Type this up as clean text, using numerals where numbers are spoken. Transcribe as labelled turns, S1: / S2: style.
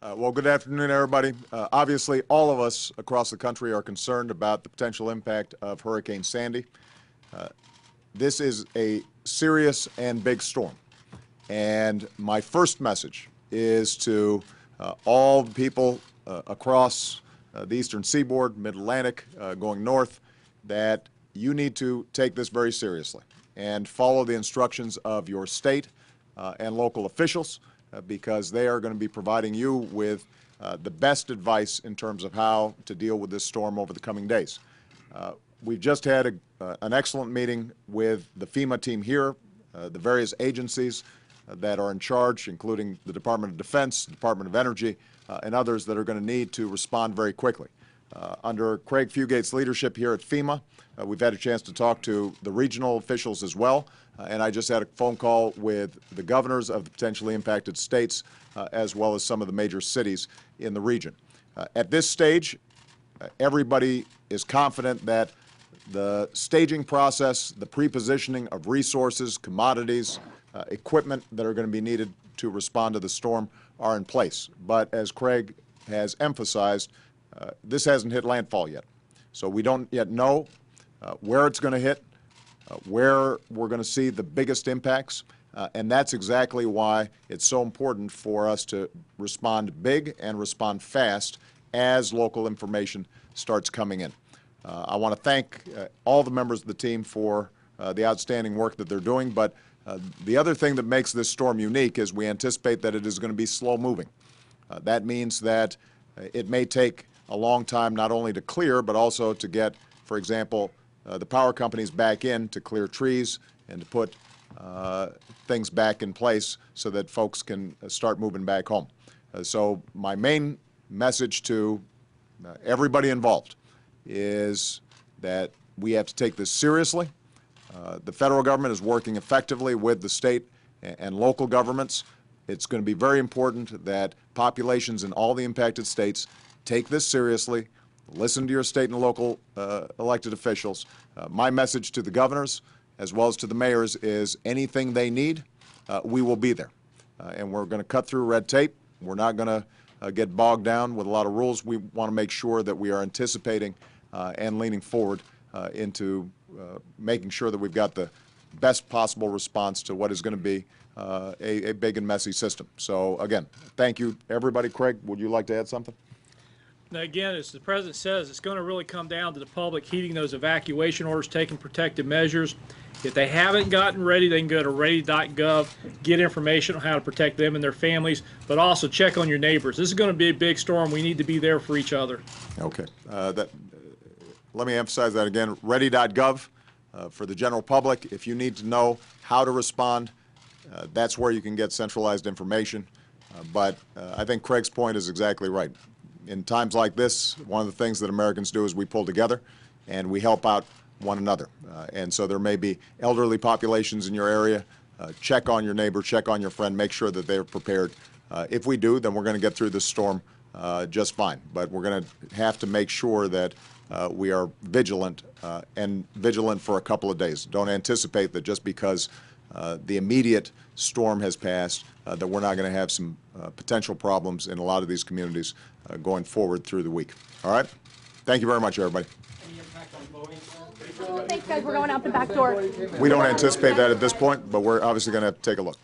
S1: Well, good afternoon, everybody. Obviously, all of us across the country are concerned about the potential impact of Hurricane Sandy. This is a serious and big storm. And my first message is to all the people across the eastern seaboard, mid-Atlantic, going north, that you need to take this very seriously and follow the instructions of your state and local officials, because they are going to be providing you with the best advice in terms of how to deal with this storm over the coming days. We've just had an excellent meeting with the FEMA team here, the various agencies that are in charge, including the Department of Defense, Department of Energy, and others that are going to need to respond very quickly. Under Craig Fugate's leadership here at FEMA, we've had a chance to talk to the regional officials as well, and I just had a phone call with the governors of the potentially impacted states, as well as some of the major cities in the region. At this stage, everybody is confident that the staging process, the pre-positioning of resources, commodities, equipment that are going to be needed to respond to the storm are in place. But as Craig has emphasized, this hasn't hit landfall yet. So we don't yet know where it's going to hit, where we're going to see the biggest impacts, and that's exactly why it's so important for us to respond big and respond fast as local information starts coming in. I want to thank all the members of the team for the outstanding work that they're doing, but the other thing that makes this storm unique is we anticipate that it is going to be slow moving. That means that it may take a long time not only to clear, but also to get, for example, the power companies back in to clear trees and to put things back in place so that folks can start moving back home. So my main message to everybody involved is that we have to take this seriously. The federal government is working effectively with the state and local governments. It's going to be very important that populations in all the impacted states take this seriously, listen to your state and local elected officials. My message to the governors as well as to the mayors is anything they need, we will be there. And we're going to cut through red tape. We're not going to get bogged down with a lot of rules. We want to make sure that we are anticipating and leaning forward into making sure that we've got the best possible response to what is going to be a big and messy system. So again, thank you, everybody. Craig, would you like to add something?
S2: Now, again, as the President says, it's going to really come down to the public heeding those evacuation orders, taking protective measures. If they haven't gotten ready, they can go to ready.gov, get information on how to protect them and their families, but also check on your neighbors. This is going to be a big storm. We need to be there for each other.
S1: Okay. Let me emphasize that again, ready.gov for the general public. If you need to know how to respond, that's where you can get centralized information. But I think Craig's point is exactly right. In times like this, one of the things that Americans do is we pull together and we help out one another. And so there may be elderly populations in your area. Check on your neighbor, check on your friend, make sure that they're prepared. If we do, then we're going to get through this storm just fine. But we're going to have to make sure that we are vigilant and vigilant for a couple of days. Don't anticipate that just because the immediate storm has passed that we're not going to have some potential problems in a lot of these communities going forward through the week. All right? Thank you very much, everybody.
S3: Any impact on voting? Thanks, guys. We're going out the back door.
S1: We don't anticipate that at this point, but we're obviously going to have to take a look.